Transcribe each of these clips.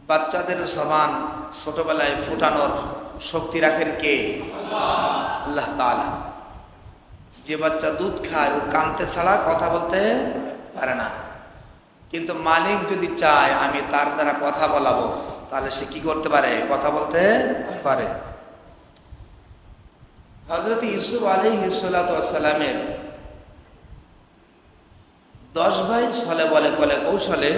বাচ্চাদের জবান ছোটবেলায় ফুটানোর শক্তি রাখেন কে? আল্লাহ তাআলা। যে বাচ্চা দুধ খায় ও কানতে ছাড়া কথা বলতে পারে না, কিন্তু মালিক যদি চায় আমি তার দ্বারা কথা বলাবো, তাহলে সে কি করতে পারে? কথা বলতে পারে। হযরত ইউসুফ আলাইহিস সালামের 10 ভাই ছলে বলে কলে কৌশলে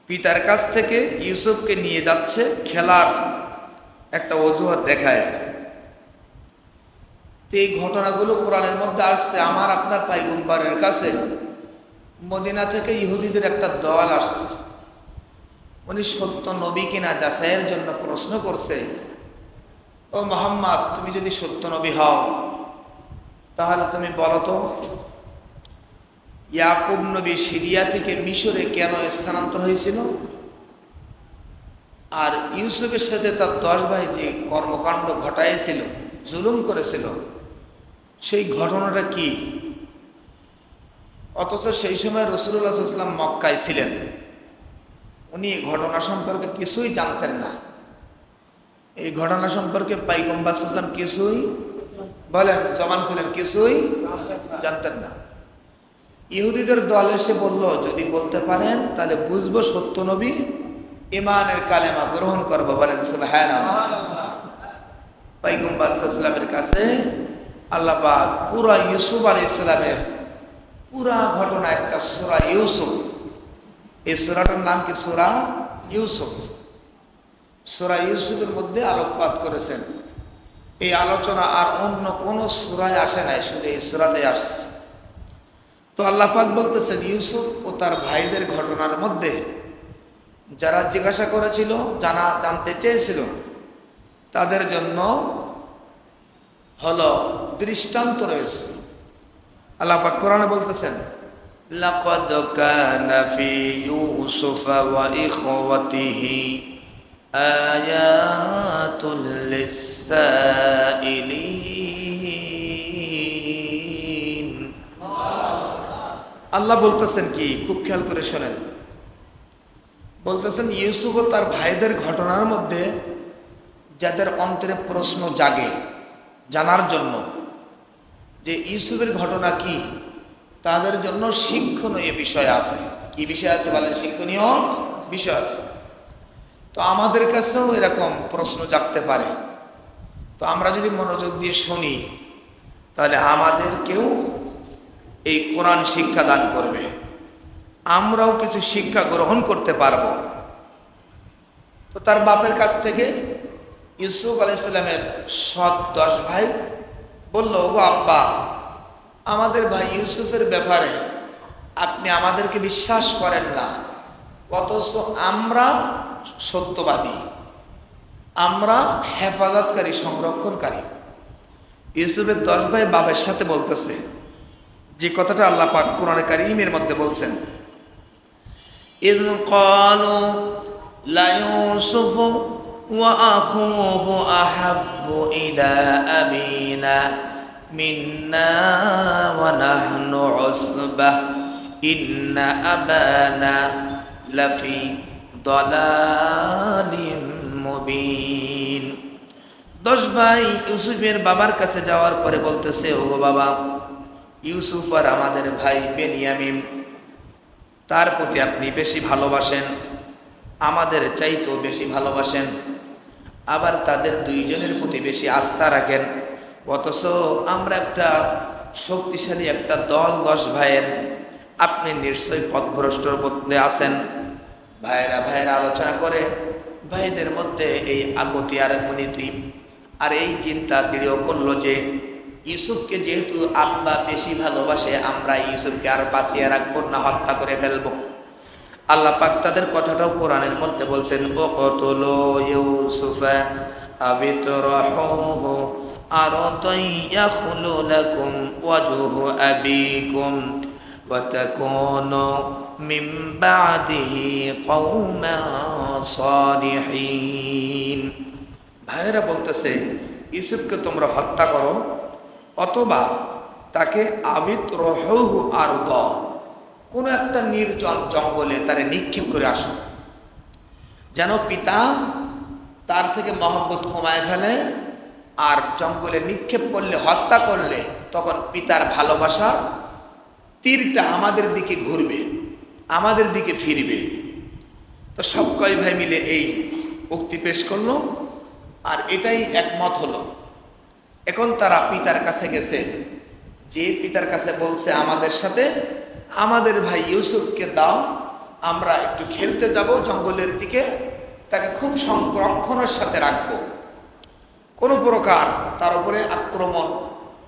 পিতার কাছ থেকে ইউসুফকে নিয়ে যাচ্ছে, খেলার একটা অজুহাত দেখায়। তো এই ঘটনাগুলো কোরআনের মধ্যে আসছে। আমার আপনার পয়গম্বরের কাছে মদিনা থেকে ইহুদিদের একটা দল আসছে, উনি সত্য নবী কিনা যাচাইয়ের জন্য প্রশ্ন করছে, ও মুহাম্মদ, তুমি যদি সত্য নবী হও তাহলে তুমি বলো তো, ইয়াকুব নবী সিরিয়া থেকে মিশরে কেন স্থানান্তর হয়েছিল? আর ইউসুফের সাথে তার 10 ভাই যে কর্মকাণ্ড ঘটাইছিল, জুলুম করেছিল, সেই ঘটনাটা কি? অথচ সেই সময় রাসূলুল্লাহ সাল্লাল্লাহু আলাইহি ওয়াসাল্লাম মক্কায় ছিলেন, উনি এই ঘটনা সম্পর্কে কিছুই জানতেন না। এই ঘটনা সম্পর্কে পয়গম্বর সাল্লাল্লাহু আলাইহি ওয়াসাল্লাম কিছুই বলেন, জবান খুলেন, কিছুই জানতেন না। ইহুদিদের দল এসে বলল, যদি বলতে পারেন তাহলে বুঝবো সত্য নবী, ঈমানের কালেমা গ্রহণ করবো। বলেন সুবহানাল্লাহ। পয়গম্বর সাল্লাল্লাহু আলাইহি ওয়াসাল্লামের কাছে আল্লাহ পাক পুরা ইউসুফ আলাইহিস সালামের পুরা ঘটনা একটা সূরা ইউসুফ, এই সূরাটার নাম কি? সূরা ইউসুফ। সূরা ইউসুফের মধ্যে আলোকপাত করেছেন। এই আলোচনা আর অন্য কোন সূরায় আসে নাই, শুধু এই সূরাতেই আসছে। তো আল্লাহ পাক বলতেছেন, ইউসুফ ও তার ভাইদের ঘটনার মধ্যে যারা জিজ্ঞাসা করেছিল, জানতে চেয়েছিল, তাদের জন্য হলো দৃষ্টান্ত রয়েছে। আল্লাহ পাক কোরআনে বলতেছেন, লাকাদ কানা ফি ইউসুফ ওয়া ইখওয়াতিহি আয়াতুল লিসাইলিন। আল্লাহ বলতেছেন কি, খুব খেয়াল করে শোনেন। বলতেছেন ইউসুফ ও তার ভাইদের ঘটনার মধ্যে যাদের অন্তরে প্রশ্ন জাগে জানার জন্য যে ইউসুফের ঘটনা কি, তাদের জন্য শিক্ষণীয় বিষয় আছে। কি বিষয় আছে বলেন? শিক্ষণীয় বিষয় আছে। তো আমাদের কাছেও এরকম প্রশ্ন জাগতে পারে। তো আমরা যদি মনোযোগ দিয়ে শুনি, তাহলে আমাদেরকেও এই কোরআন শিক্ষা দান করবে, আমরাও কিছু শিক্ষা গ্রহণ করতে পারব। তো তার বাপের কাছ থেকে ইউসুফ আলাইহিস সালামের সৎ 10 ভাই বলল, ওগো আব্বা, আমাদের ভাই ইউসুফের ব্যাপারে আপনি আমাদেরকে বিশ্বাস করেন না, অথচ আমরা সত্যবাদী, আমরা হেফাজতকারী, সংরক্ষণকারী। ইউসুফের 10 ভাই বাবার সাথে বলতেছে যে কথাটা আল্লাহ পাক কোরআনে কারীমের মধ্যে বলছেন, ইয ক্বালু লা ইউসুফ ওয়া আখুহু আহাব্বু ইলা আবিনা মিন্না ওয়া নাহনু উসবাহ ইন্না আবানা লাফি দালালিম মুবিন। 10 ভাই ইউসুফের বাবার কাছে যাওয়ার পরে বলতেছে, ওগো বাবা, ইউসুফ আর আমাদের ভাই বেনিয়ামিন, তার প্রতি আপনি বেশি ভালোবাসেন, আমাদের চাইতেও বেশি ভালোবাসেন, আবার তাদের দুইজনের প্রতি বেশি আস্থা রাখেন। অথচ আমরা একটা শক্তিশালী একটা দল 10 ভাইয়ের, আপনি নিশ্চয়ই পথভ্রষ্টর মধ্যে আছেন। ভাইয়েরা আলোচনা করে ভাইদের মধ্যে এই আগতি আর মনীতি আর এই চিন্তা দৃঢ় করলো যে ইউসুফকে যেহেতু আব্বা বেশি ভালোবাসে, আমরা ইউসুফকে আর বাঁচিয়ে রাখবো না, হত্যা করে ফেলবো। আল্লাহ পাক তাদের কথাটাও কোরআনের মধ্যে বলছেন, ওয়াকতুলু ইউসুফা আও ইতরাহুহু আরদান ইয়াখলু লাকুম ওয়াজহু আবিকুম ওয়া তাকুনু মিন বাদিহি কওমান সালিহিন। ভাইয়েরা বলতেছে, ইউসুফকে তোমরা হত্যা করো অথবা তাকে আবিত রহু আরদ, কোনো একটা নির্জন জঙ্গলে তারে নিক্ষেপ করে আসো। যেন পিতা তার থেকে মহব্বত কমায় ফেলে, আর জঙ্গলে নিক্ষেপ করলে, হত্যা করলে তখন পিতার ভালোবাসার তীরটা আমাদের দিকে ঘুরবে, আমাদের দিকে ফিরবে। তো সব কয় ভাই মিলে এই উক্তি পেশ করলো, আর এটাই একমত হলো। এখন তারা পিতার কাছে গেছে, যে পিতার কাছে বলছে আমাদের সাথে আমাদের ভাই ইউসুফকে দাও, আমরা একটু খেলতে যাব জঙ্গলের দিকে, তাকে খুব সংরক্ষণের সাথে রাখবো, কোনো প্রকার তার উপরে আক্রমণ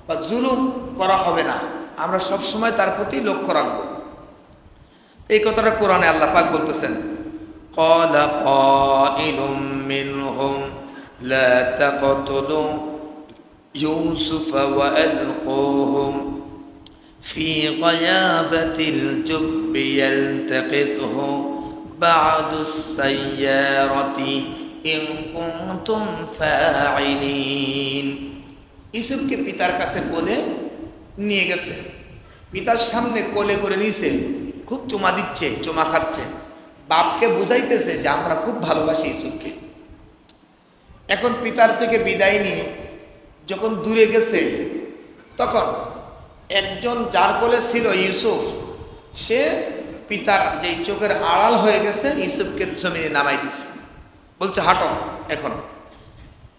বা জুলুম করা হবে না, আমরা সবসময় তার প্রতি লক্ষ্য রাখবো। এই কথাটা কোরআনে আল্লাহ পাক বলতেছেন, قال قائل منهم لا تقتلوا يوسف وألقوه في غيابة الجب يلتقطه بعض السيارة إن كنتم فاعلين। ইউসুফকে পিতার কাছে বলে নিয়ে গেছে, পিতার সামনে কোলে করে নিয়েছে, খুব চুমা দিচ্ছে, চুমা খাচ্ছে, বাপকে বুঝাইতেছে যে আমরা খুব ভালোবাসি ইউসুফকে। এখন পিতার থেকে বিদায় নিয়ে যখন দূরে গেছে, তখন একজন যার কোলে ছিল ইউসুফ, সে পিতার যেই চোখের আড়াল হয়ে গেছে ইউসুফকে জমিনে নামাই দিছে, বলছে হাঁটো। এখন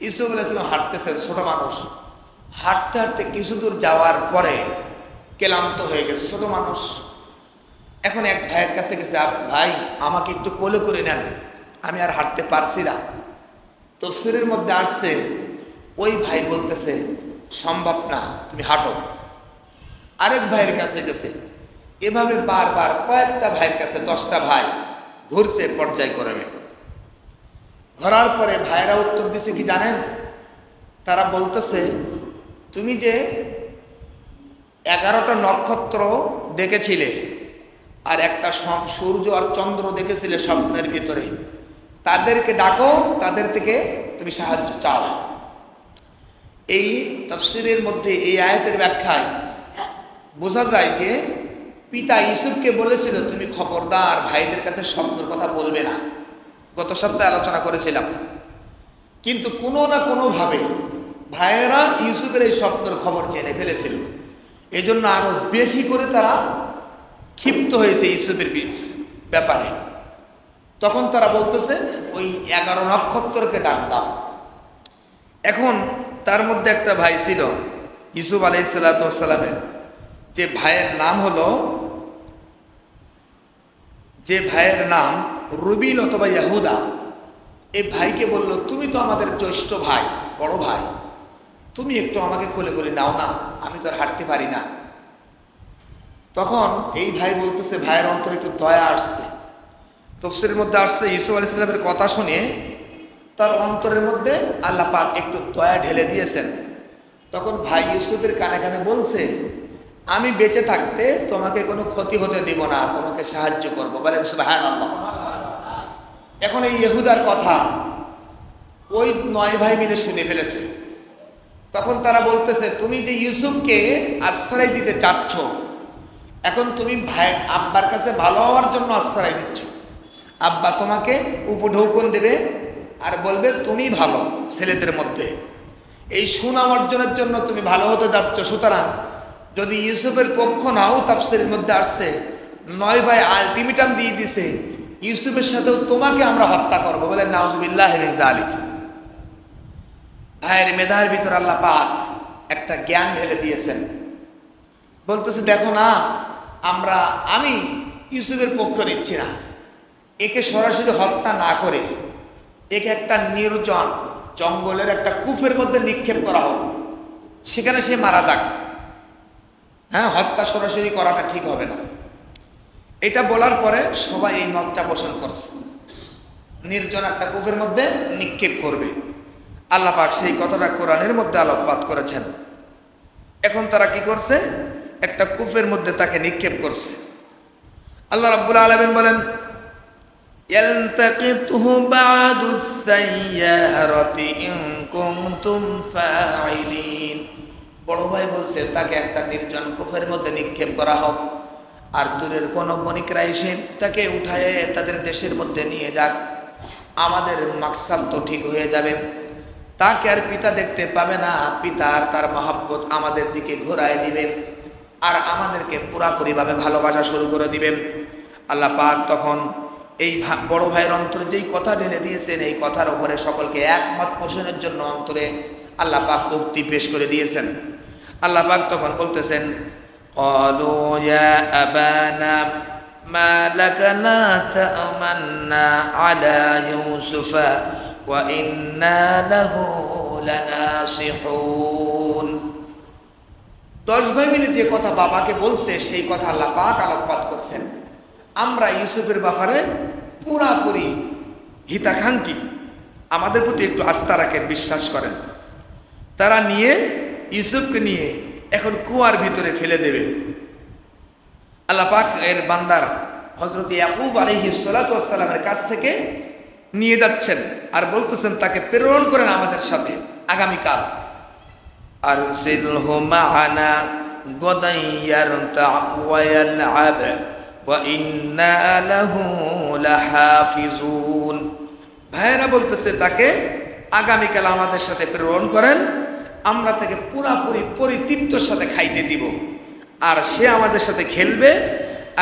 ইউসুফ আলাইহিস সালাম হাঁটতেছেন, ছোট মানুষ, হাঁটতে হাঁটতে কিছু দূর যাওয়ার পরে ক্লান্ত হয়ে গেছে, ছোট মানুষ। এখন এক ভাইয়ের কাছে গেছে, ভাই আমাকে একটু কোলে করে নেন, আমি আর হাঁটতে পারছি না। তাফসীরের মধ্যে আসছে, ওই ভাই বলতেছে সম্ভব না, তুমি হাঁটো। আরেক ভাইয়ের কাছে গেছে, এভাবে বারবার কয়েকটা ভাইয়ের কাছে, 10টা ভাই ঘুরছে পর্যায়ক্রমে। ঘোরার পরে ভাইয়েরা উত্তর দিছে কি জানেন? তারা বলতেছে, তুমি যে 11টা নক্ষত্র দেখেছিলে আর একটা সূর্য আর চন্দ্র দেখেছিলে স্বপ্নের ভিতরে, তাদেরকে ডাকো, তাদের থেকে তুমি সাহায্য চাও। এই তাফসীরের মধ্যে এই আয়াতের ব্যাখ্যায় বোঝা যায় যে পিতা ইউসুফকে বলেছিল তুমি খবরদার ভাইদের কাছে স্বপ্নের কথা বলবে না, গত সপ্তাহে আলোচনা করেছিলাম। কিন্তু কোনো না কোনোভাবে ভাইয়েরা ইউসুফের এই স্বপ্নের খবর জেনে ফেলেছিল, এই জন্য আরো বেশি করে তারা ক্ষিপ্ত হয়েছে ইউসুফের ব্যাপারে। তখন তারা বলতেছে ওই 11 নক্ষত্রকে ডাক দাও। এখন তার মধ্যে একটা ভাই ছিল ইউসুফ আলাইহিস সালামের, যে ভাইয়ের নাম রুবিল অথবা ইয়াহুদা। এই ভাইকে বলল, তুমি তো আমাদের জ্যৈষ্ঠ ভাই, বড় ভাই, তুমি একটু আমাকে কোলে করে নাও না, আমি তো আর হাঁটতে পারি না। তখন এই ভাই বলতেছে, ভাইয়ের অন্তরে একটু দয়া আসছে। তাফসীরের মধ্যে আসছে ইউসুফ আলাইহিস সালামের কথা শুনে তার অন্তরের মধ্যে আল্লাহ পাক একটু দয়া ঢেলে দিয়েছেন। তখন ভাই ইউসুফের কানে কানে বলছে, আমি বেঁচে থাকতে তোমাকে কোনো ক্ষতি হতে দিব না, তোমাকে সাহায্য করবো। বলেন সুবহানাল্লাহ। এখন এই ইহুদার কথা ওই 9 ভাই মিলে শুনে ফেলেছে। তখন তারা বলতেছে, তুমি যে ইউসুফকে আশ্রয় দিতে চাচ্ছ, এখন তুমি ভাই আব্বার কাছে ভালো হওয়ার জন্য আশ্রয় দিচ্ছ। আব্বা তোমাকে উপঢৌকন দেবে আর বলবে তুমি ভালো ছেলেদের মধ্যে, এই সুনাম অর্জনের জন্য তুমি ভালো হতে যাচ্ছ। সুতরাং যদি ইউসুফের পক্ষ নাও, তাফসীরের মধ্যে আসছে 9 ভাই আলটিমেটাম দিয়ে দিছে, ইউসুফের সাথেও তোমাকে আমরা হত্যা করবো। বলে নাউজুবিল্লাহি মিন যালিক। ভাইয়ের মেধার ভিতর আল্লাহ পাক একটা জ্ঞান ঢেলে দিয়েছেন। বলতেছে, দেখো না, আমি ইউসুফের পক্ষ নিচ্ছি না, একে সরাসরি হত্যা না করে একে একটা নির্জন জঙ্গলের একটা কূপের মধ্যে নিক্ষেপ করা হোক, সেখানে সে মারা যাক। হ্যাঁ, হত্যা সরাসরি করাটা ঠিক হবে না। এটা বলার পরে সবাই এই মতটা পোষণ করছে, নির্জন একটা কূপের মধ্যে নিক্ষেপ করবে। আল্লাহ পাক সেই কথাটা কোরআনের মধ্যে আলোকপাত করেছেন। এখন তারা কি করছে? একটা কূপের মধ্যে তাকে নিক্ষেপ করছে। আল্লাহ রাব্বুল আলামিন বলেন, ইয়ালতাকিতুহু বা'দুস সাইয়ারাতি ইন কুনতুম ফাইলিন। বড় ভাই বলছে তাকে একটা নির্জন কূপের মধ্যে নিক্ষেপ করা হোক, আর দূরের কোন বণিকরা এসে তাকে উঠায়ে তাদের দেশের মধ্যে নিয়ে যাক। আমাদের মাকসাদ তো ঠিক হয়ে যাবে। তাকে আর পিতা দেখতে পাবে না, পিতার তার মহাব্বত আমাদের দিকে ঘোরায় দিবেন আর আমাদেরকে পুরাপুরিভাবে ভালোবাসা শুরু করে দিবেন। আল্লাহ পাক তখন এই বড় ভাইয়ের অন্তরে যেই কথা ঢেলে দিয়েছেন, এই কথার উপরে সকলকে একমত পোষণের জন্য অন্তরে আল্লাহ পাক উক্তি পেশ করে দিয়েছেন। আল্লাহ পাক তখন বলতেছেন, ক্বালু ইয়া আবানা মা লাকা লা তা'মান্না আলা ইউসুফা ওয়া ইন্না লাহু লানাসিহুন। 10 ভাই মিলে যে কথা বাবাকে বলছে সেই কথা আল্লাহ পাক আলোকপাত করছেন। আমরা ইউসুফের ব্যাপারে পুরাপুরি হিতাকাঙ্ক্ষী, আমাদের প্রতি একটু আস্থা রাখেন, বিশ্বাস করেন। তারা নিয়ে ইউসুফকে নিয়ে এখন কুয়ার ভিতরে ফেলে দেবে। আল্লাহ পাক এর বান্দার হযরত ইয়াকুব আলাইহিস সালাতু ওয়াস সালামের কাছ থেকে নিয়ে যাচ্ছেন আর বলতেছেন তাকে প্রেরণ করেন আমাদের সাথে আগামীকাল। আরসিলহু মা'ানা গাদান ইয়ারতা ওয়া ইয়ালআব ওয়া ইন্না লাহু লাহাফিজুন। ভাইরা বলতেছে তাকে আগামীকাল আমাদের সাথে প্রেরণ করেন, আমরা তাকে পুরাপুরি পরিতৃপ্তর সাথে খাইতে দিব, আর সে আমাদের সাথে খেলবে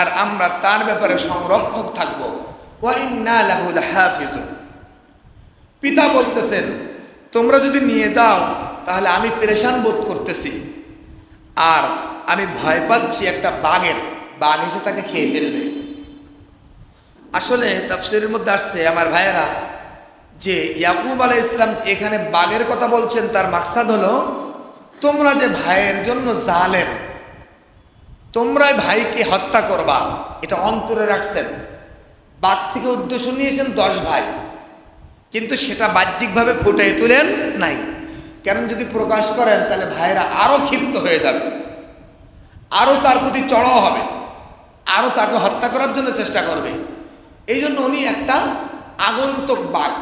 আর আমরা তার ব্যাপারে সংরক্ষক থাকব। ওয়া ইন্না লাহু লাহাফিজুন। পিতা বলতেছেন তোমরা যদি নিয়ে যাও তাহলে আমি পেরেশান বোধ করতেছি আর আমি ভয় পাচ্ছি একটা বাঘ এসে তাকে খেয়ে ফেলবে। আসলে তাফসীরের মধ্যে আসছে আমার ভাইয়েরা যে ইয়াকুব আলাইহিস সালাম এখানে বাঘের কথা বলছেন, তার মাকসাদ হলো তোমরা যে ভাইয়ের জন্য জালেম, তোমরাই ভাইকে হত্যা করবা, এটা অন্তরে রাখছেন। বাঘ থেকে উদ্দেশ্য নিয়েছেন 10 ভাই, কিন্তু সেটা বাহ্যিকভাবে ফুটিয়ে তুলেন নাই। কারণ যদি প্রকাশ করেন তাহলে ভাইরা আরো ক্ষিপ্ত হয়ে যাবে, আরো তার প্রতি চড়াও হবে, আরো তাকে হত্যা করার জন্য চেষ্টা করবে। এই জন্য উনি একটা আগন্তুক বাঘ,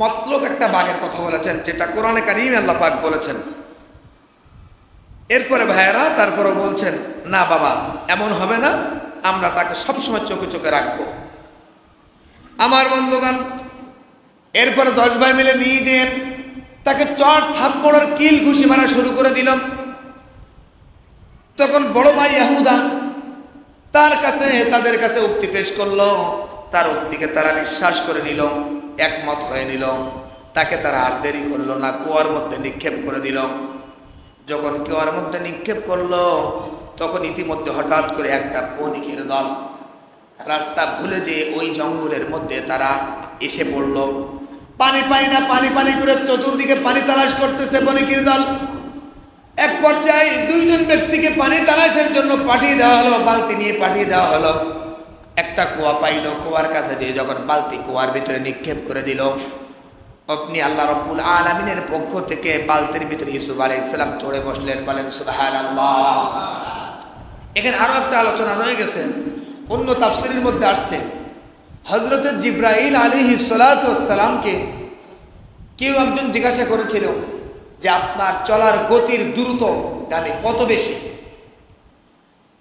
মতলব একটা বাঘের কথা বলেছেন, যেটা কোরআনে কারীমে আল্লাহ পাক বলেছেন। এরপরে ভাইয়েরা তারপরেও বলছেন না বাবা এমন হবে না, আমরা তাকে সবসময় চোখে চোখে রাখবো। আমার বন্ধুগণ, এরপরে 10 ভাই মিলে নিয়ে যেন তাকে চট থাপ্পড়ের কিল ঘুষি মারা শুরু করে দিলাম। তখন বড় ভাই ইয়াহুদা তাদের কাছে উক্তি পেশ করলো, তার উক্তিকে তারা বিশ্বাস করে নিল, একমত হয়ে নিল। তাকে তারা আর দেরি করলো না, কুয়ার মধ্যে নিক্ষেপ করে দিল। যখন কুয়ার মধ্যে নিক্ষেপ করলো তখন ইতিমধ্যে হঠাৎ করে একটা বণিকের দল রাস্তা ভুলে যে ওই জঙ্গলের মধ্যে তারা এসে পড়ল। পানি পাই না, পানি করে চতুর্দিকে পানি তালাশ করতেছে বণিকের দল। এক পর্যায়ে 2 জন ব্যক্তিকে পানি তালাশের জন্য পাঠিয়ে দেওয়া হলো, বালতি নিয়ে পাঠিয়ে দেওয়া হলো। একটা কুয়া পাইল, কুয়ার কাছে যে যখন বালতি কুয়ার ভিতরে নিক্ষেপ করে দিল, আপনি আল্লাহ রাব্বুল আলামিনের পক্ষ থেকে বালতির ভিতরে ইউসুফ আলাইহিস সালাম চড়ে বসলেন। বলেন সুবহানাল্লাহ। এখানে আরো একটা আলোচনা রয়ে গেছে, অন্য তাফসীরের মধ্যে আসছে হযরত জিবরাইল আলাইহিস সালাতু ওয়াস সালামকে কেউ একজন জিজ্ঞাসা করেছিল যে আপনার চলার গতির দ্রুতগামী কত বেশি।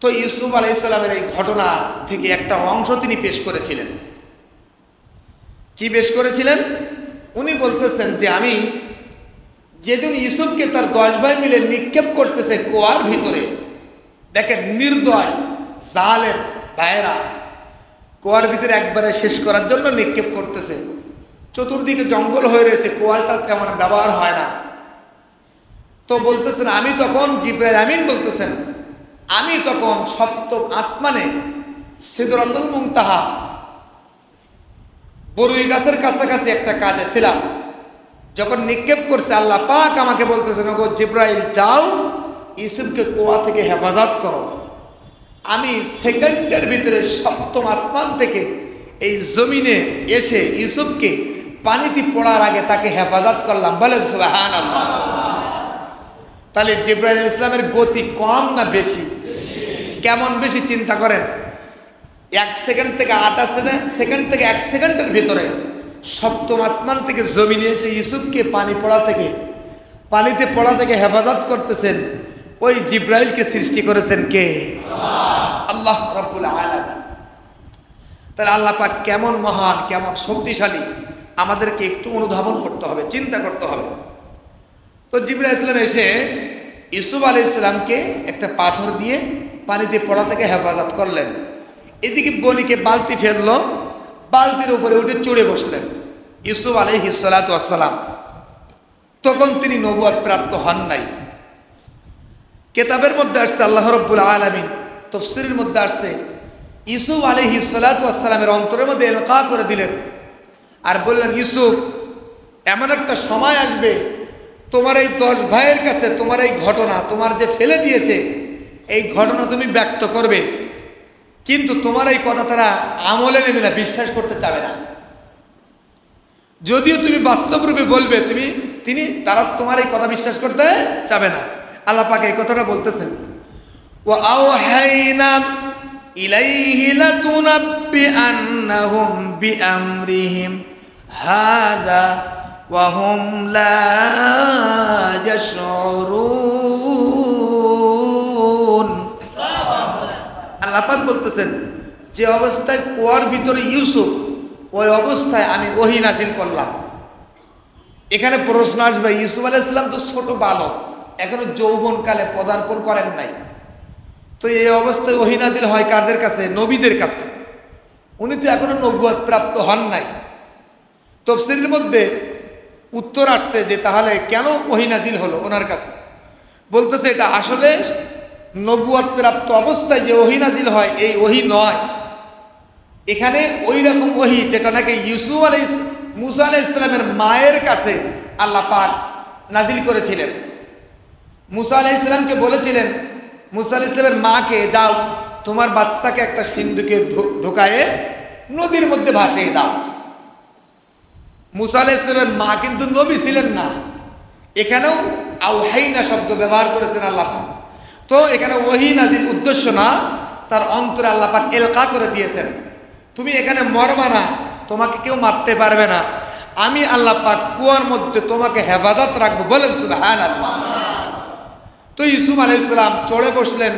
তো ইউসুফ আলাইহিস সালামের এই ঘটনা থেকে একটা অংশ তিনি পেশ করেছিলেন। কি পেশ করেছিলেন? উনি বলতেছেন যে আমি যেদিন ইউসুফকে তার 10 ভাই মিলে নিক্ষেপ করতেছে কুয়ার ভিতরে, দেখেন নির্দয় জালেম ভাইয়েরা কুয়ার ভিতরে একবারে শেষ করার জন্য নিক্ষেপ করতেছে। চতুর্দিকে জঙ্গল হয়ে রয়েছে, কুয়াটা তেমন ব্যবহার হয় না। তো বলতেছেন আমি তখন, জিবরাইল আমিন বলতেছেন আমি তখন 7ম আসমানে সিদরাতুল মুনতাহা বরুই গাছের কাছাকাছি একটা কাজে ছিলাম। যখন নিক্ষেপ করছে আল্লাহ পাক আমাকে বলতেছেন ওগো জিবরাইল যাও ইউসুফকে কুয়া থেকে হেফাজত করো। আমি সেকেন্ডের ভিতরে 7ম আসমান থেকে এই জমিনে এসে ইউসুফকে পানিতে পড়ার আগে তাকে হেফাজত করলাম। বলেন সুবহানাল্লাহ। তাহলে জিবরাইল ইসলামের গতি কম না বেশি? কেমন বেশি চিন্তা করেন। 1 সেকেন্ড থেকে 8 সেকেন্ড থেকে 1 সেকেন্ডের ভিতরে 7ম আসমান থেকে জমিনে এসে ইউসুফকে পানিতে পড়া থেকে হেফাজত করতেছেন। ওই জিবরাইলকে সৃষ্টি করেছেন কে? আল্লাহ রাব্বুল আলামিন। তাহলে আল্লাহ পাক কেমন মহান, কেমন শক্তিশালী। আমাদেরকে একটু অনুধাবন করতে হবে, চিন্তা করতে হবে। তো জিবরাইল ইসলাম এসে ইউসুফ আলাইহিস সালামকে একটা পাথর দিয়ে পানিতে পড়া থেকে হেফাজত করলেন। এদিকে বনিকে বালতি ফেললো, বালতির উপরে উঠে চড়ে বসলেন ইউসুফ আলাইহিস সালাতু ওয়াস সালাম। তখন তিনি নবুয়ত প্রাপ্ত হন নাই। কেতাবের মধ্যে আসছে, আল্লাহ রাব্বুল আলামিন তাফসীরের মধ্যে আসছে, ইউসুফ আলাইহিস সালাতু ওয়াস সালামের অন্তরের মধ্যে ইলকা করে দিলেন আর বললেন, ইউসুফ, এমন একটা সময় আসবে তোমার এই 10 ভাইয়ের কাছে তোমার এই ঘটনা, তোমার যে ফেলে দিয়েছে এই ঘটনা তুমি ব্যক্ত করবে, কিন্তু তোমার এই কথা তারা আমলে নেবে না, বিশ্বাস করতে চাবে না। যদিও তুমি বাস্তব রূপে বলবে তারা তোমার এই কথা বিশ্বাস করতে চাবে না। আল্লাহ পাক এই কথাটা বলতেছেন, ওয়া আওহাইনা ইলাইহি লাতুনাব্বিআন্নাহুম বিআমরিহিম হাযা ওয়া হুম লা ইয়াশউরুন। আল্লাহ পাক বলতেছেন, যে অবস্থায় কুয়ার ভিতরে ইউসুফ, ওই অবস্থায় আমি ওহী নাজিল করলাম। এখানে প্রশ্ন আসবে, ইউসুফ আলাইহিস সালাম তো ছোট বালক, এখনো যৌবনকালে পদার্পণ করেন নাই, তো এই অবস্থায় ওহী নাজিল হয় কাদের কাছে? নবীদের কাছে। উনি তো এখনো নবুয়ত প্রাপ্ত হন নাই। তাফসীরের মধ্যে উত্তর আসছে যে তাহলে কেন ওহী নাজিল হলো ওনার কাছে? বলতেছে এটা আসলে নবুয়ত প্রাপ্ত অবস্থায় যে ওহী নাজিল হয় এই ওহী নয়। এখানে ওই রকম ওহী যেটা নাকি মুসা আলাইহিস সালামের মায়ের কাছে আল্লাহ পাক নাজিল করেছিলেন। মুসা আলাইহিস সালামকে বলেছিলেন, মুসা আলাইহিস সালামের মাকে, যাও তোমার বাচ্চাকে একটা সিন্ধুকে ঢোকায়ে নদীর মধ্যে ভাসিয়ে দাও। মুসা আলাইহিস সালামের মা কিন্তু নবী ছিলেন না। এখানেও আওহাইনা শব্দ ব্যবহার করেছেন আল্লাহ পাক। তো এখানে ওহী নাজিল উদ্দেশ্য না, তার অন্তরে আল্লাহ পাক ইলকা করে দিয়েছেন, তুমি এখানে মরবা না, তোমাকে কেউ মারতে পারবে না, আমি আল্লাহ পাক কুয়ার মধ্যে তোমাকে হেফাজত রাখবো। বলেন সুবহানাল্লাহ। তো ইউসুফ আলাইহিস সালাম চড়ে বসলেন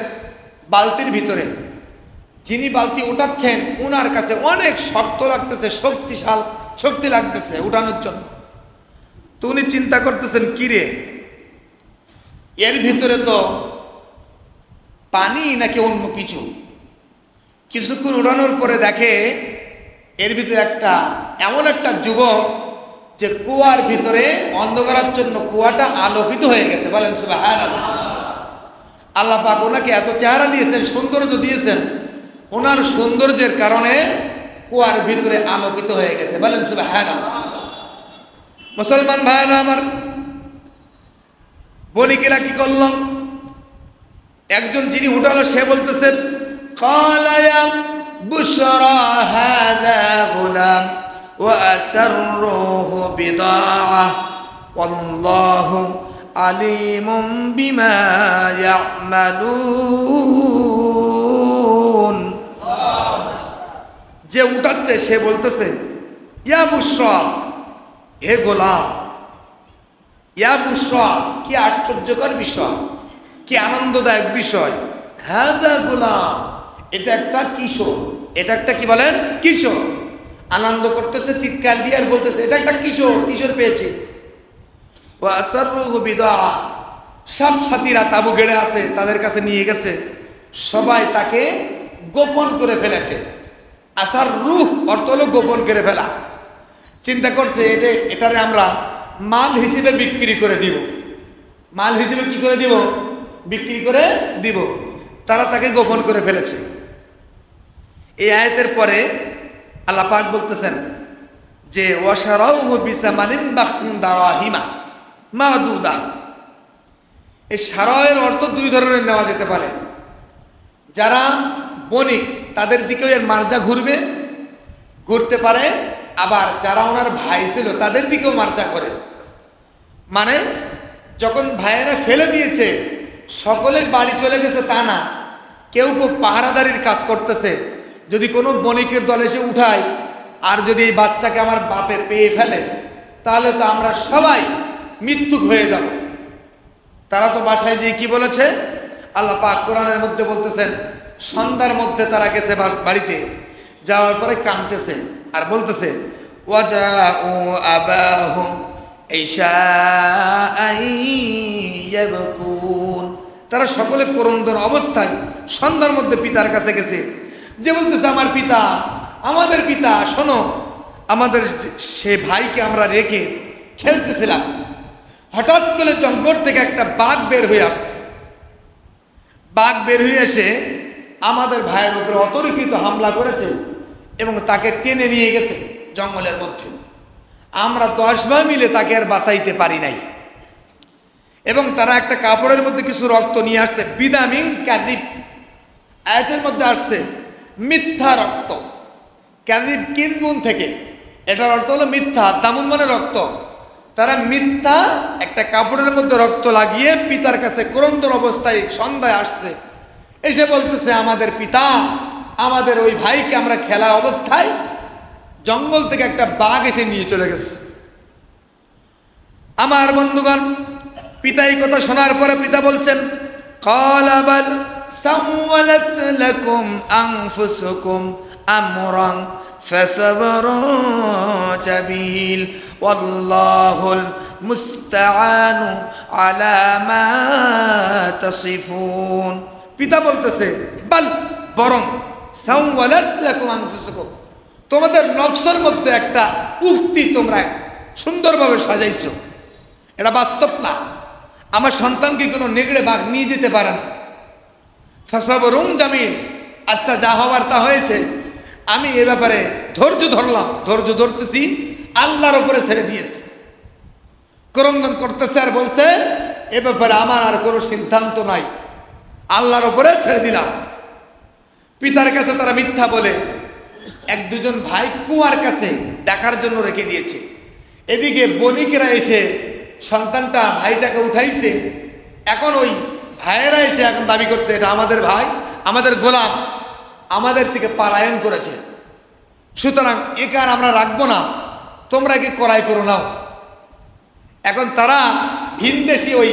বালতির ভিতরে। যিনি বালতি উঠাচ্ছেন ওনার কাছে অনেক শক্ত লাগতেছে, শক্তি লাগতেছে উঠানোর জন্য। তো উনি চিন্তা করতেছেন, কিরে এর ভিতরে তো পানি নাকি অন্য কিছু। কিছুক্ষণ উঠানোর পরে দেখে এর ভিতরে এমন একটা যুবক যে কুয়ার ভিতরে অন্ধকারাচ্ছন্ন কুয়াটা আলোকিত হয়ে গেছে। বলেন সুবহানাল্লাহ। আল্লাহ পাক ওনাকে এত চেহারা দিয়েছেন, সৌন্দর্য দিয়েছেন, ওনার সৌন্দর্যের কারণে কুয়ার ভিতরে আলোকিত হয়ে গেছে। বলেন সুবহানাল্লাহ। মুসলমান ভাইরা আমার, বণিকেরা কি করল? একজন যিনি উঠালো সে বলতেছে, ক্বালা ইয়া বুশরা হাযা গুলাম ওয়া আসররুহু বিদাআহ ওয়াল্লাহু আলিমুম বিমা ইয়ামালুন। যে উঠাচ্ছে সে বলতেছে, ইয়া বুশরা, হে গোলাম, ইয়া বুশরা, কি আশ্চর্যকর বিষয়, কি আনন্দদায়ক বিষয়। হাযা গোলাম, এটা একটা কিশোর, এটা একটা কি বলেন কিশোর। আনন্দ করতেছে, চিৎকার দিয়ে আর বলতেছে এটা একটা কিশোর পেয়েছি। ওয়া আসররুহু বিদাআ, সব সাথীরা তাবু গেড়ে আছে, তাদের কাছে নিয়ে গেছে, সবাই তাকে গোপন করে ফেলেছে। আসররুহ অর্থ হলো গোপন করে ফেলা। চিন্তা করছে এটারে আমরা মাল হিসেবে বিক্রি করে দিব। মাল হিসেবে কি করে দিব? বিক্রি করে দিব। তারা তাকে গোপন করে ফেলেছে। এই আয়াতের পরে আল্লাহ পাক বলতেছেন যে ওয়াশারাউহু বিসামানিন বাখসিন দারাহিমা মাদুদা। এই সারায়ের অর্থ দুই ধরনের নেওয়া যেতে পারে। যারা বণিক তাদের দিকেও এর মার্জা ঘুরতে পারে, আবার যারা ওনার ভাই ছিল তাদের দিকেও মার্জা করে। মানে যখন ভাইয়েরা ফেলে দিয়েছে সকলের বাড়ি চলে গেছে তা না, কেউ পাহারাদারির কাজ করতেছে। যদি কোনো বণিকের দল এসে উঠায় আর যদি এই বাচ্চাকে আমার বাপে পেয়ে ফেলে তাহলে তো আমরা সবাই মৃত্যুক হয়ে যাব। তারা তো বাসায় যেয়ে কি বলেছে? আল্লাহ পাক কোরআনের মধ্যে বলতেছেন, সন্ধ্যার মধ্যে তারা গেছে বাড়িতে, যাওয়ার পরে কাঁদতেছে আর বলতেছে ওয়াজাউ আবাহুম ইশাআন ইয়াবকুন, তারা সকলে ক্রন্দন অবস্থায় সন্ধ্যার মধ্যে পিতার কাছে গেছে, যে বলতেছে আমার পিতা, আমাদের পিতা শোনো, আমাদের সে ভাইকে আমরা রেখে খেলতেছিলাম, হঠাৎ করে জঙ্গল থেকে একটা বাঘ বের হয়ে আসছে। বাঘ বের হয়ে এসে আমাদের ভাইয়ের উপরে অতর্কিত হামলা করেছে এবং তাকে টেনে নিয়ে গেছে জঙ্গলের মধ্যে। আমরা 10 ভাই মিলে তাকে আর বাঁচাইতে পারি নাই। এবং তারা একটা কাপড়ের মধ্যে কিছু রক্ত নিয়ে আসছে, বিদামিন কাযিব, আয়াতের মধ্যে আসছে মিথ্যা রক্ত। কাযিব কিনবুন থেকে, এটার অর্থ হলো মিথ্যা, দামুন মানে রক্ত। তারা মিথ্যা একটা কাপড়ের মধ্যে রক্ত লাগিয়ে পিতার কাছে ক্রন্দন অবস্থায় সন্ধ্যায় আসছে, এসে বলতেছে আমাদের পিতা, আমাদের ওই ভাইকে আমরা খেলা অবস্থায় জঙ্গল থেকে একটা বাঘ এসে নিয়ে চলে গেছে। আমার বন্ধুগণ, পিতা এই কথা শোনার পরে পিতা বলছেন, ক্বালা বাল সাওয়ালাত লাকুম আনফুসুকুম আমরান ফাসাবরুন জামিল ওয়াল্লাহুল মুস্তাআনু আলা মা তাসিফুন। পিতা বলতেছে, বাল বরং, সাওয়ালাত লাকুম আনফুসুকুম, তোমাদের নফসের মধ্যে একটা উক্তি তোমরা সুন্দরভাবে সাজাইছো, এটা বাস্তব না। আমার সন্তানকে কোনো নেগড়ে বাঘ নিয়ে যেতে পারে না। ফাসাবরুন জামিল, আচ্ছা যা হওয়ার তা হয়েছে, আমি এ ব্যাপারে ধৈর্য ধরলাম, ধৈর্য ধরতেছি, আল্লাহর উপরে ছেড়ে দিয়েছি। ক্রন্দন করতেছে আর বলছে এ ব্যাপারে আমার আর কোনো সিদ্ধান্ত নাই, আল্লাহর উপরে ছেড়ে দিলাম। পিতার কাছে তারা মিথ্যা বলে 1-2 ভাই কুয়ার কাছে দেখার জন্য রেখে দিয়েছে। এদিকে বণিকেরা এসে সন্তানটা ভাইটাকে উঠাইছে, এখন ওই ভাইয়েরা এসে এখন দাবি করছে এটা আমাদের ভাই, আমাদের গোলাম, আমাদের থেকে পলায়ন করেছে, সুতরাং একে আর আমরা রাখবো না, তোমরা একে ক্রয় করো নাও। এখন তারা ভিনদেশি ওই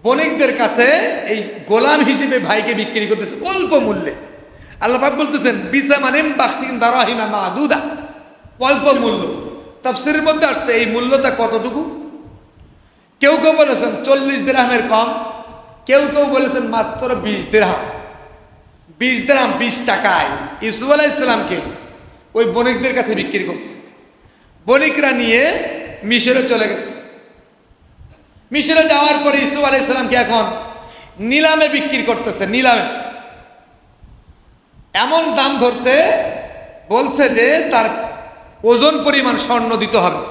বণিকদের কাছে এই গোলাম হিসেবে ভাইকে বিক্রি করতেছে অল্প মূল্যে। আল্লাহ পাক বলতেছেন বিসামানিন বাখসিন দারাহিমা মাদুদা, অল্প মূল্য। তাফসীরের মধ্যে আসছে এই মূল্যটা কতটুকু, কেউ কেউ বলেছেন 40 দিরহামের কম, কেউ কেউ বলেছেন মাত্র 20 দিরহাম। 20 দিরহাম 20 টাকায় ইউসুফ আলাইহিস সালামকে ওই বণিকদের কাছে বিক্রি করছে। বণিকরা নিয়ে মিশরে চলে গেছে। মিশরে যাওয়ার পরে ইউসুফ আলাইহিস সালামকে এখন নিলামে বিক্রি করতেছে। নিলামে এমন দাম ধরছে, বলছে যে তার ওজন পরিমাণ স্বর্ণ দিতে হবে।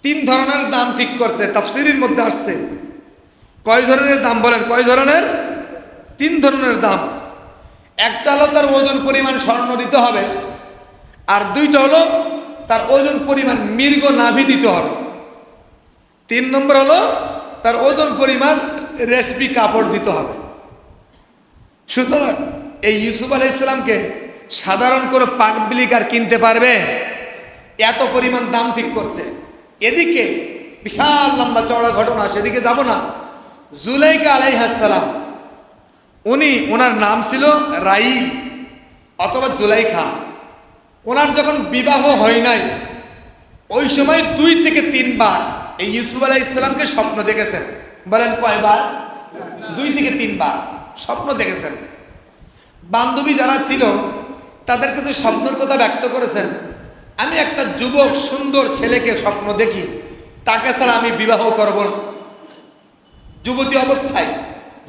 3 ধরনের দাম ঠিক করছে, তাফসীরের মধ্যে আসছে। কয় ধরনের দাম বলেন, কয় ধরনের? 3 ধরনের দাম। একটা হলো তার ওজন পরিমাণ স্বর্ণ দিতে হবে, আর 2টা হলো তার ওজন পরিমাণ মৃগ নাভি দিতে হবে। 3 নম্বর হলো তার ওজন পরিমাণ রেশমি কাপড় দিতে হবে। সুতরাং এই ইউসুফ আলাইহিস সালামকে সাধারণ কোনো পাবলিক আর কিনতে পারবে? এত পরিমাণ দাম ঠিক করছে। এদিকে বিশাল লম্বা চওড়া ঘটনা, সেদিকে যাব না। জুলাইখা আলাইহিস সালাম, ওনার নাম ছিল রাইল অথবা জুলাইখা। ওনার যখন বিবাহ হয় নাই, ওই সময় 2 থেকে 3 বার এই ইউসুফ আলাইহিস সালামকে স্বপ্ন দেখেছেন। বলেন কয়বার? 2 থেকে 3 বার স্বপ্ন দেখেছেন। বান্ধবী যারা ছিল তাদের কাছে স্বপ্নের কথা ব্যক্ত করেছেন, আমি একটা যুবক সুন্দর ছেলেকে স্বপ্ন দেখি, তাকে ছাড়া আমি বিবাহ করব না। যুবতী অবস্থায়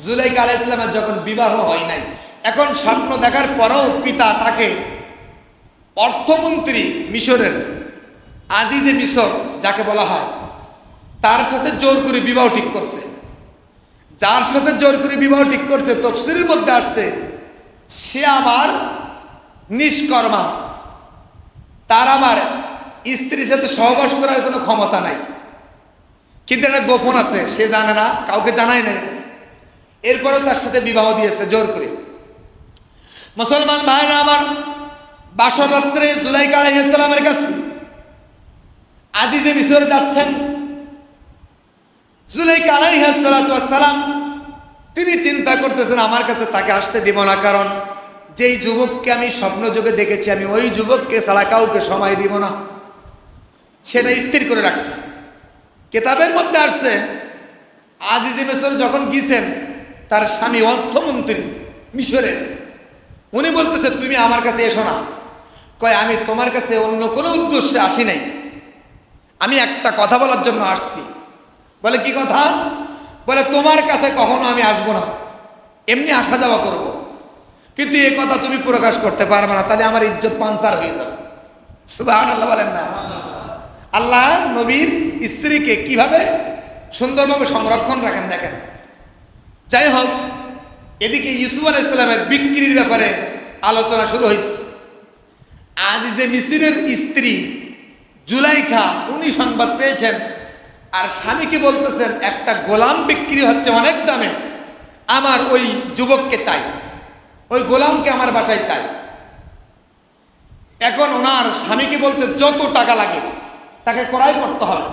জুলাইখা আলাইহিস সালামের যখন বিবাহ হয় নাই, এখন স্বপ্ন দেখার পরেও পিতা তাকে অর্থমন্ত্রী মিশরের আজিজে মিশর যাকে বলা হয়, তার সাথে জোর করে বিবাহ ঠিক করছে। যার সাথে জোর করে বিবাহ ঠিক করছে, তাফসীরের মধ্যে আসছে সে আমার নিষ্কর্মা, তার আমার স্ত্রীর সাথে সহবাস করার কোনো ক্ষমতা নাই। কিন্তু এটা গোপন আছে, সে জানে না, কাউকে জানায় না। এরপরেও তার সাথে বিবাহ দিয়েছে জোর করে। মুসলমান ভাইরা আমার, বাসর রাত্রে জুলাইখা আলাইহিস সালামের কাছে আজিজে মিশর যাচ্ছেন। জুলাইখা আলাইহিস সালাম তিনি চিন্তা করতেছেন আমার কাছে তাকে আসতে দিব না, কারণ যেই যুবককে আমি স্বপ্ন যোগে দেখেছি, আমি ওই যুবককে ছাড়া কাউকে সময় দিব না, সেটা স্থির করে রাখছে। কেতাবের মধ্যে আসছে আজিজে মিশর যখন গিয়েছেন, তার স্বামী অর্থমন্ত্রী মিশরের, উনি বলতেছে তুমি আমার কাছে এসো না। কয় আমি তোমার কাছে অন্য কোনো উদ্দেশ্যে আসি নাই, আমি একটা কথা বলার জন্য আসছি। বলে কি কথা? বলে তোমার কাছে কখনো আমি আসবো না, এমনি আসা যাওয়া করব, কিন্তু এ কথা তুমি প্রকাশ করতে পারবে না, তাহলে আমার ইজ্জত পাঞ্চার হয়ে যাবে। সুবহানাল্লাহ বলেন না? আল্লাহ নবীর স্ত্রীকে কিভাবে সুন্দরভাবে সংরক্ষণ রাখেন দেখেন। যাই হোক, এদিকে ইউসুফ আলাইহিস সালামের বিক্রির ব্যাপারে আলোচনা শুরু হয়েছে। আজিজে মিসরের স্ত্রী জুলাইখা উনি সংবাদ পেয়েছেন, আর স্বামীকে বলতেছেন একটা গোলাম বিক্রি হচ্ছে অনেক দামে, আমার ওই যুবককে চাই, ওই গোলামকে আমার বাসায় চাই। এখন ওনার স্বামীকে বলছে যত টাকা লাগে তাকে ক্রয় করতে হবে।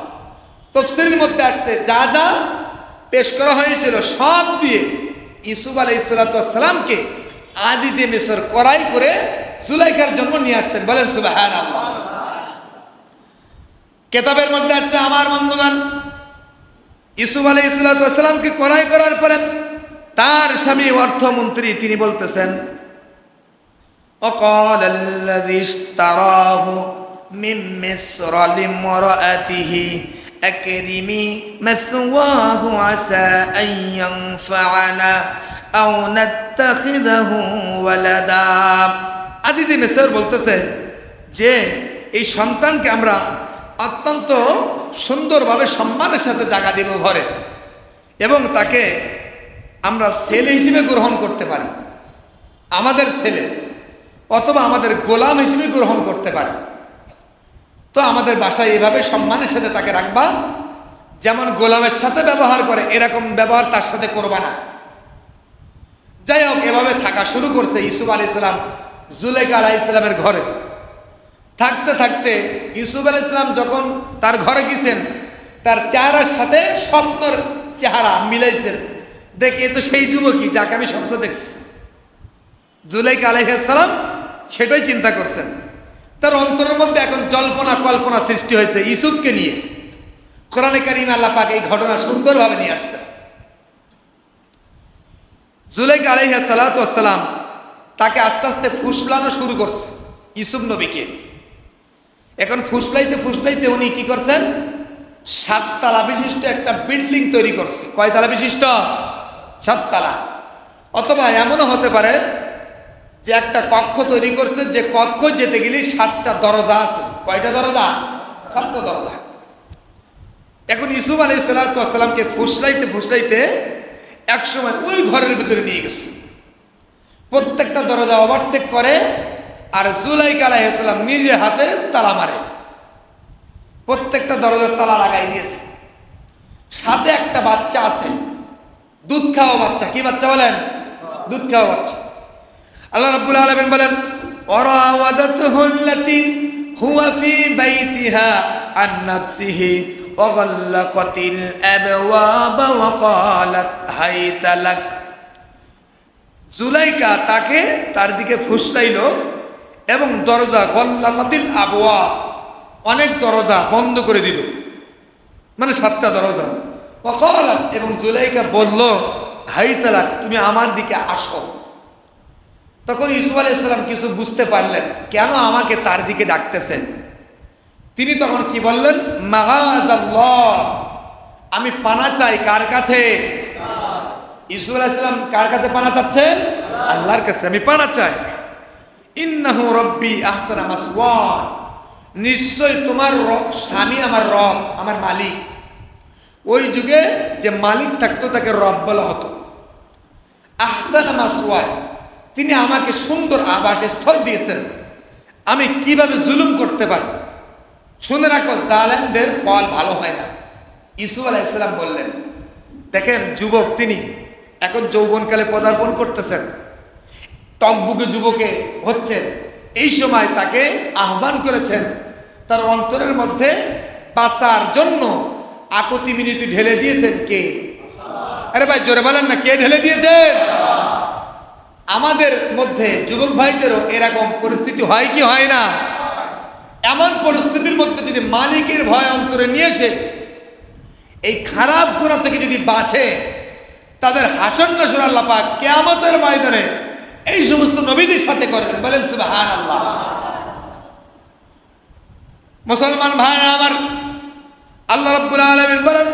তাফসীরের মধ্যে আসছে যা যা পেশ করা হয়েছিল সব দিয়ে ইউসুফ আলাইহিস সালামকে আজিজে মিসর ক্রয় করে জুলাইখার জন্য নিয়ে আসছেন। বলেন সুবহানাল্লাহ। কেতাবের মধ্যে আসছে আমার বন্ধুগণ, ইউসুফ আলাইহিস সালামকে ক্রয় করার পরে তার স্বামী অর্থমন্ত্রী তিনি বলতেছেন وقال الذي اشتراه من مصر لامرأته أكرمي مثواه عسى أن ينفعنا أو نتخذه ولدا। আজিজে মিসর বলতেছে যে এই সন্তানকে আমরা অত্যন্ত সুন্দরভাবে সম্মানের সাথে জায়গা দেব ঘরে, এবং তাকে আমরা ছেলে হিসেবে গ্রহণ করতে পারি, আমাদের ছেলে, অথবা আমাদের গোলাম হিসেবে গ্রহণ করতে পারি। তো আমাদের বাসায় এভাবে সম্মানের সাথে তাকে রাখবা, যেমন গোলামের সাথে ব্যবহার করে এরকম ব্যবহার তার সাথে করবা না। যাই হোক, এভাবে থাকা শুরু করছে ইউসুফ আলাইহিস সালাম জুলাইখা আলাইহিস সালামের ঘরে। থাকতে থাকতে ইউসুফ আলাইহিস সালাম যখন তার ঘরে গেছেন, তার চেহারার সাথে স্বপ্নের চেহারা মিলাইছেন, দেখে এ তো সেই যুবকই যাকে আমি স্বপ্ন দেখছি। জুলাইখা আলাইহিস সালাম সেটাই চিন্তা করছেন। তার অন্তরের মধ্যে এখন জল্পনা কল্পনা সৃষ্টি হয়েছে ইউসুফকে নিয়ে। কোরআনে কারিমে আল্লাহ পাক এই ঘটনা সুন্দরভাবে নিয়ে আসছে। জুলাইখা আলাইহিস সালাম তাকে আস্তে আস্তে ফুসলানো শুরু করছে ইউসুফ নবীকে। এখন ফুসলাইতে ফুসলাইতে উনি কি করছেন, 7 তলা বিশিষ্ট একটা বিল্ডিং তৈরি করছে। কয় তলা বিশিষ্ট? 7 তলা। অথবা এমনও হতে পারে যে একটা কক্ষ তৈরি করছে, যে কক্ষ যেতে গেলে 7টা দরজা আছে। কয়টা দরজা? 7টা দরজা। এখন ইউসুফ আলাইহিস সালামকে ফুসলাইতে ফুসলাইতে একসময় ওই ঘরের ভিতরে নিয়ে গেছে, প্রত্যেকটা দরজা ওভারটেক করে, আর জুলাইখা আলাইহিস সালাম নিজে হাতে তালা মারে, প্রত্যেকটা দরজার তালা লাগাই দিয়েছে। সাথে একটা বাচ্চা আছে, দুধ খাওয়া বাচ্চা। কি বাচ্চা বলেন? দুধ খাওয়া বাচ্চা। আল্লাহ রাব্বুল আলামিন বলেন ওয়ারাওয়াদাতুহু আল্লাতী হুয়া ফী বাইতিহা আন নাফসিহি ওয়া গাল্লাকাতিল আবওয়াবা ওয়া ক্বালাত হাইতা লাক। জুলাইখা তাকে তার দিকে ফুসলাইল এবং দরজা গাল্লাকাতিল আবওয়াব, অনেক দরজা বন্ধ করে দিল, মানে 7টা দরজা। ওয়া ক্বালাত, এবং জুলাইখা বলল হাইতা লাক, তুমি আমার দিকে আসো। তখন ইউসুফ আলাইহিস সালাম কিছু বুঝতে পারলেন কেন আমাকে তার দিকে ডাকতেছেন। তিনি তখন কি বললেন, মাগাযাল্লাহ, আমি পানা চাই কার কাছে? ইউসুফ আলাইহিস সালাম কার কাছে পানা চাচ্ছেন? আল্লাহর কাছে আমি পানা চাই। ইন্নাহু রাব্বি আহসানা মাসওয়া, নিশ্চয় তোমার স্বামী আমার রব, আমার মালিক। ওই যুগে যে মালিক থাকতো তাকে রব বলা হতো। আহসানা মাসওয়া, তিনি আমাকে সুন্দর আবাসস্থল দিয়েছেন, আমি কিভাবে জুলুম করতে পারি। শুনে রাখো, জালেমদের ফল ভালো হয় না। ইউসুফ আলাইহিস সালাম বললেন, দেখেন যুবক তিনি এখন যৌবনকালে পদার্পণ করতেছেন, টকবুকে যুবকে হচ্ছেন, এই সময় তাকে আহ্বান করেছেন, তার অন্তরের মধ্যে বাঁচার জন্য আকুতি মিনতি ঢেলে দিয়েছেন কে? আরে ভাই জোরে বলেন না, কে ঢেলে দিয়েছেন? আমাদের মধ্যে যুবক ভাইদেরও এরকম পরিস্থিতি হয় কি হয় না? এমন পরিস্থিতির মধ্যে যদি মালিকের ভয় অন্তরে নিয়ে এসে এই খারাপ গুনাহ থেকে যদি বাঁচে, তাদের হাসন নাসর আল্লাহ পাক কিয়ামতের ময়দানে এই সমস্ত নবীদের সাথে করবেন। বলেন সুবহানাল্লাহ। মুসলমান ভাইরা আমার, আল্লাহ রাব্বুল আলামিন বলেন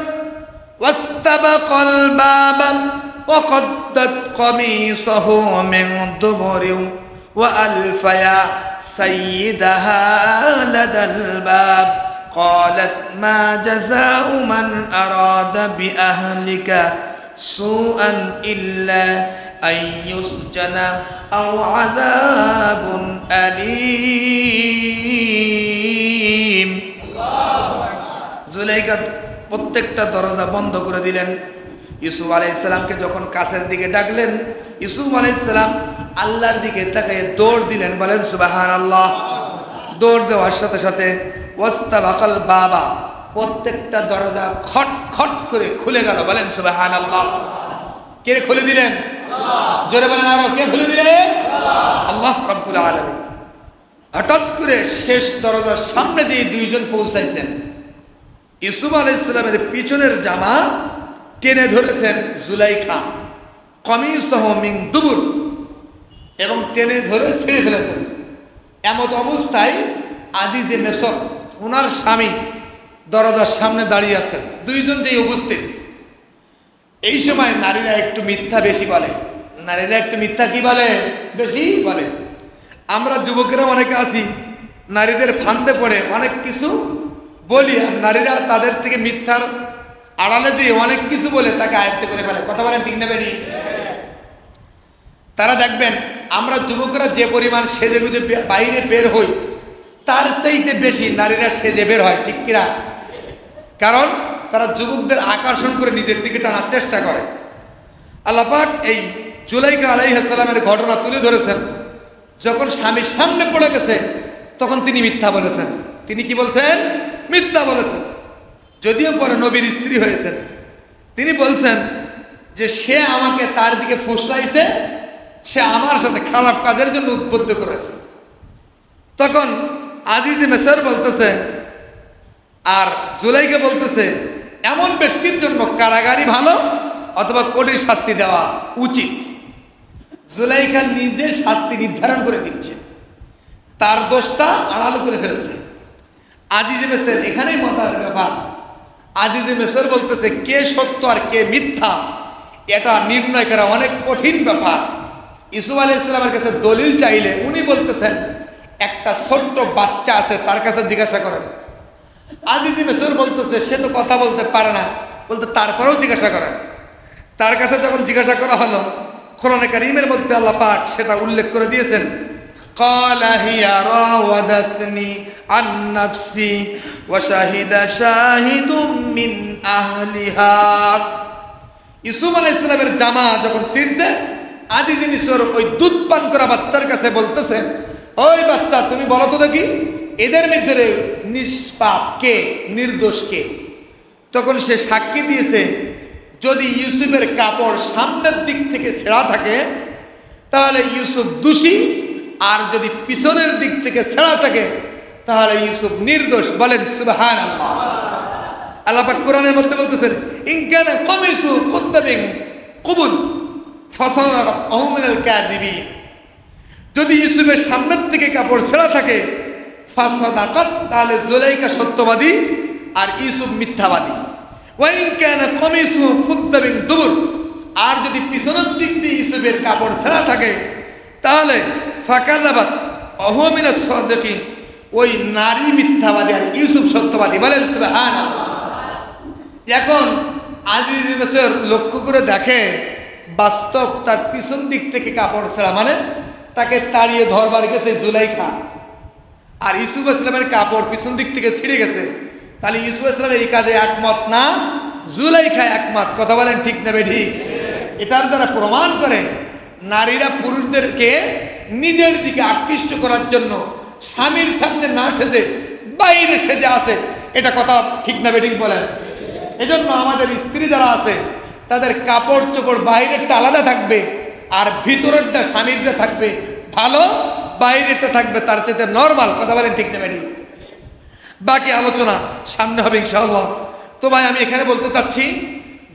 ওয়াস্তাবাকাল বাবা ওয়া কদ্দাত কামিসাহু মিন দুবুরিন ওয়া আলফায়া সাইয়্যিদাহা লাদাল বাব قالت ما جزاء من أراد بأهلك سوءا إلا أن يسجن أو عذاب أليم। জুলাইখা প্রত্যেকটা দরজা বন্ধ করে দিলেন। ইউসুফ আলাইহিস সালামকে যখন কাছের দিকে ডাকলেন, ইউসুফ আলাইহিস সালাম আল্লাহর দিকে তাকিয়ে দৌড় দিলেন। বলেন সুবহানাল্লাহ। দৌড় দেওয়ার সাথে সাথে ওয়াস্তাবাকাল বাবা, প্রত্যেকটা দরজা খট খট করে খুলে গেল। বলেন সুবহানাল্লাহ। কে খুলে দিলেন? জোরে বলেন আরো, কে খুলে দিলেন? আল্লাহ রাব্বুল আলামিন। হঠাৎ করে শেষ দরজার সামনে যে দুইজন পৌঁছাইছেন, ইউসুফ আলাইহিস সালামের পিছনের জামা টেনে ধরেছেন জুলাইখা, কামিসাহু মিন দুবুর, এবং টেনে ধরে ছিঁড়ে ফেলেছেন। এমত অবস্থায় আজিজে মিসর, ওনার স্বামী দরজার সামনে দাঁড়িয়ে আছেন। দুইজন যেই উপস্থিত, এই সময় নারীরা একটু মিথ্যা বেশি বলে। নারীরা একটু মিথ্যা কি বলে? বেশি বলে। আমরা যুবকেরা অনেকে আছি, নারীদের ফান্দে পড়ে অনেক কিছু বলি, আর নারীরা তাদের থেকে মিথ্যার আড়ালে যে অনেক কিছু বলে তাকে আয়ত্ত করে ফেলে। কথা বলেন ঠিক না বেনি? তারা দেখবেন আমরা যুবকরা যে পরিমাণ সেজে গুজে বাইরে বের হই, তার চাইতে বেশি নারীরা সেজে বের হয়। ঠিক কিনা? কারণ তারা যুবকদের আকর্ষণ করে নিজের দিকে টানার চেষ্টা করে। আল্লাহ পাক এই জুলাইখা আলাইহিস সালামের ঘটনা তুলে ধরেছেন। যখন স্বামীর সামনে পড়ে গেছে, তখন তিনি মিথ্যা বলেছেন। তিনি কি বলছেন? মিথ্যা বলেছেন। যদিও পরে নবীর স্ত্রী হয়েছেন, তিনি বলছেন যে সে আমাকে তার দিকে ফুসলাইছে, সে আমার সাথে খারাপ কাজের জন্য উদ্বুদ্ধ করেছে। তখন আজিজে মিসর বলতেছে, আর জুলাইখা বলতেছে, এমন ব্যক্তির জন্য কারাগারই ভালো অথবা কঠিন শাস্তি দেওয়া উচিত। জুলাইখা নিজে শাস্তি নির্ধারণ করে দিচ্ছে, তার দোষটা আড়াল করে ফেলছে। আজিজে মিসর, এখানেই মজার ব্যাপার, আজিজে মিসর বলতেছে কে সত্য আর কে মিথ্যা এটা নির্ণয় করা অনেক কঠিন ব্যাপার। ইউসুফ আলাইহিস সালামের কাছে দলিল চাইলে উনি বলতেছেন একটা ছোট্ট বাচ্চা আছে, তার কাছে জিজ্ঞাসা করেন। আজিজে মিসর বলতেছে সে তো কথা বলতে পারে না, বলতে তারপরেও জিজ্ঞাসা করেন। তার কাছে যখন জিজ্ঞাসা করা হলো, কোরআনে কারীমের মধ্যে আল্লাহ পাক সেটা উল্লেখ করে দিয়েছেন। ক্বালা হিয়া রাওয়াদাতনি আন নাফসি ওয়া শাহিদা শাহিদুম মিন আহলিহা। ইউসুফ আলাইহিস সালামের জামা যখন ছিঁড়ছে, আজিজে মিসর ওই দুধ পান করা বাচ্চার কাছে বলতেছে, ওই বাচ্চা তুমি বলো তো দেখি এদের মধ্যে নিষ্পাপ কে, নির্দোষ কে? তখন সে সাক্ষী দিয়েছে, যদি ইউসুফের কাপড় সামনের দিক থেকে ছেঁড়া থাকে তাহলে ইউসুফ দোষী, আর যদি পিছনের দিক থেকে ছেঁড়া থাকে তাহলে ইউসুফ নির্দোষ। বলেন সুবহানাল্লাহ। আল্লাহ পাক কোরআনের মধ্যে বলতেছেন, ইন কানা কামিসু কুদ্দা মিন কুবুল ফাসাদাকাহু মিনাল কাযিবিন। যদি ইউসুফের সামনের থেকে কাপড় ছেঁড়া থাকে ফাসাদাকাত, তাহলে জুলাইখা সত্যবাদী আর ইউসুফ মিথ্যাবাদী। ওয়া ইন কানা কামিসু কুদ্দা মিন দুবুর, আর যদি পিছনের দিক দিয়ে ইউসুফের কাপড় ছেঁড়া থাকে তাহলে ফাকাযাবাত ওয়া মিনাস সাদিকিন, ওই নারী মিথ্যাবাদী আর ইউসুফ সত্যবাদী। বলেন সুবহানাল্লাহ। এখন আজিজে মিসর লক্ষ্য করে দেখে বাস্তব তার পিছন দিক থেকে কাপড় ছেঁড়া, মানে তাকে তাড়িয়ে ধরবার গেছে জুলাইখা, আর ইউসুফ ইসলামের কাপড় পিছন দিক থেকে ছিঁড়ে গেছে। তাহলে ইউসুফ ইসলাম এই কাজে একমত না, জুলাইখা একমত। কথা বলেন ঠিক না ঠিক? এটার দ্বারা প্রমাণ করে নারীরা পুরুষদেরকে নিজের দিকে আকৃষ্ট করার জন্য স্বামীর সামনে না সেজে বাইরে সেজে আছে, এটা কথা ঠিক না ঠিক বলেন? এজন্য আমাদের স্ত্রী যারা আছে তাদের কাপড় চোপড় বাইরের আলাদা থাকবে, আর ভিতরেরটা স্বামীরটা থাকবে ভালো, বাইরেরটা থাকবে তার চেয়ে নর্মাল। কথা বলেন ঠিক না ম্যাডি? বাকি আলোচনা সামনে হবে ইনশাআল্লাহ। তো ভাই আমি এখানে বলতে চাচ্ছি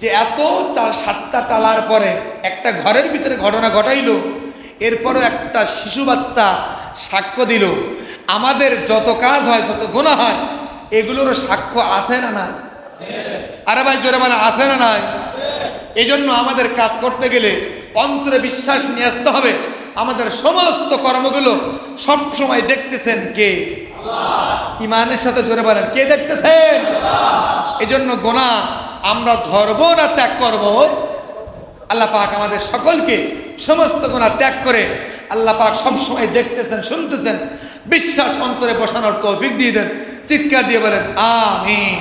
যে এত 4-7টা টালার পরে একটা ঘরের ভিতরে ঘটনা ঘটাইলো, এরপরও একটা শিশু বাচ্চা সাক্ষ্য দিল। আমাদের যত কাজ হয়, যত গুনাহ হয়, এগুলোরও সাক্ষ্য আছে না নাই? আরে ভাই জোরে বলে আছে না নাই? এই জন্য আমাদের কাজ করতে গেলে অন্তরে বিশ্বাস নিয়ে আসতে হবে। আমাদের সমস্ত কর্মগুলো সবসময় দেখতেছেন কে? ইমানের সাথে জোরে বলেন কে দেখতেছেন? এই জন্য গুনাহ আমরা ধরবো না ত্যাগ করব? আল্লাহ পাক আমাদের সকলকে সমস্ত গুনাহ ত্যাগ করে আল্লাহ পাক সবসময় দেখতেছেন, শুনতেছেন, বিশ্বাস অন্তরে বসানোর তৌফিক দিয়ে দেন। চিৎকার দিয়ে বলেন আমিন।